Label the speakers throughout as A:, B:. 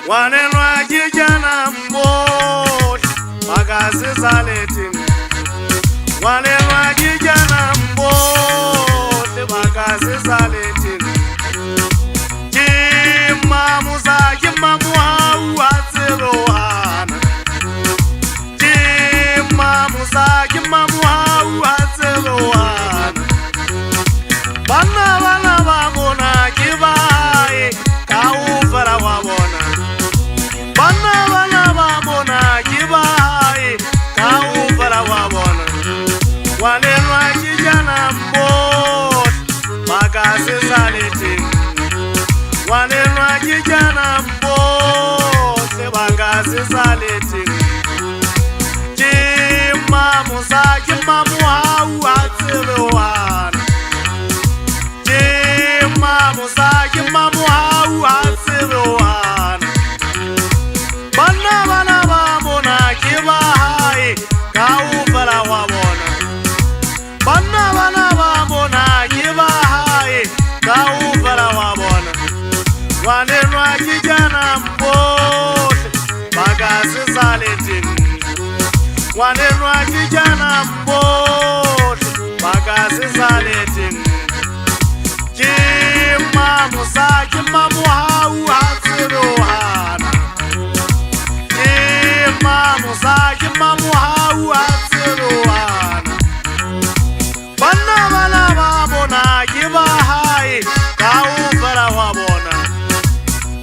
A: Wanenwa kijana mboti Magazi zaletin Wanenwa kijana mboti Magazi zaletin Kimamu za kimamu hau hatserohana Kimamu za kimamu hau hatserohana Bana bana babona kibaye Kaufara wabona Bana bana babona kibaye Kaufara wabona Wanenwa kijana mboti Magazi zaletin Wanenwa kijana mboti Magazi zaletin Kimamu za kimamu hau hatserohana Kimamu za kimamu hau hatserohana Bana bana babona kibaye Kaufara wabona Bana bana babona kibaye Kaufara wabona Wanenwa kijana mboti Magazi zaletin Wanenwa kijana mboti Magazi zaletin Kimamu za kimamu hau hatserohana Kimamu za kimamu hau hatserohana Bana bana babona kibaye Kaufara wabona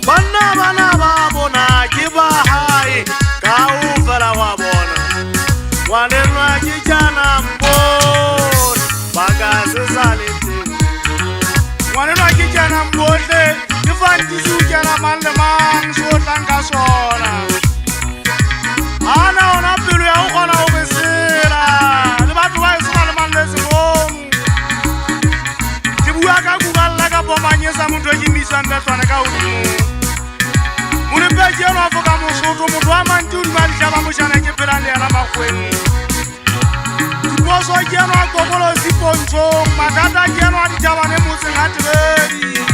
A: Bana bana babona kibaye Kaufara wabona Wanenwa kijana mboti Magazi zaletin Wanenwa kijana mboti Kifantisu kena mande Sotanga sona Ana ona pilu ya ukona ubesira Libatu wa isuna limande singomu Kibuaka kukalaga pomanyesa mtu ejimisa mbetwane kaudimu Munipeji eno afuka musutu Mutu wa manjuri malijaba mshane kipirani ya namakweni Kiposo jeno akokolo ziponcho Matata jeno adijaba ne musingatireri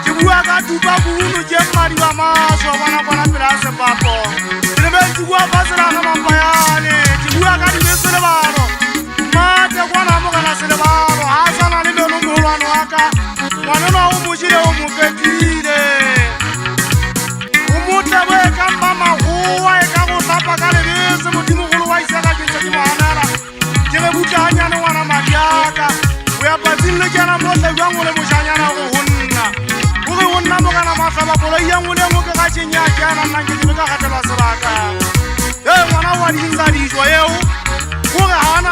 A: Kibuaka tuba kuhunu jemari wa maso Wana pilase papo Kibuwa fasira na mampayane Kibuaka dimesile baro Mate kwa muka na sile baro Hasana libenu muhulwano waka Wanenwa umujile umuketile Umutebwe kamba mahuwa Ekagutapa kalibisi Mutimu kuluwa isaka jinse kimuhanera Kile butanyane wana mariaka Uyapazile kena mbote Yangule mushanyana kuhunna Uwe hunna muka na masaba Polo yangule muka kachinya Kiana nangijibika katela siraka Mwana walinza lijwa yeu Uwe hana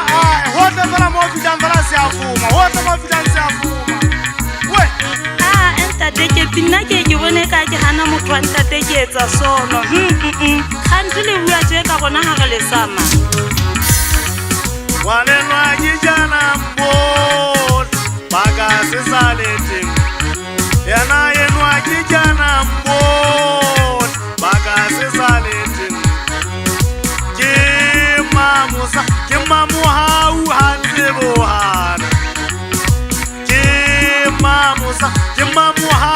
A: Hote vela mofita mvela siafuma Hote mofita siafuma We
B: Entateke pinake kibone kake hana mutwa entateke eza sono Khantili uya cheka kona hagale sama
A: Wanenwa kijana mboti Magazi zaletin Yanayenwa kijana mboti Magazi zaletin Kimamu hau hatserohana Kimamu hau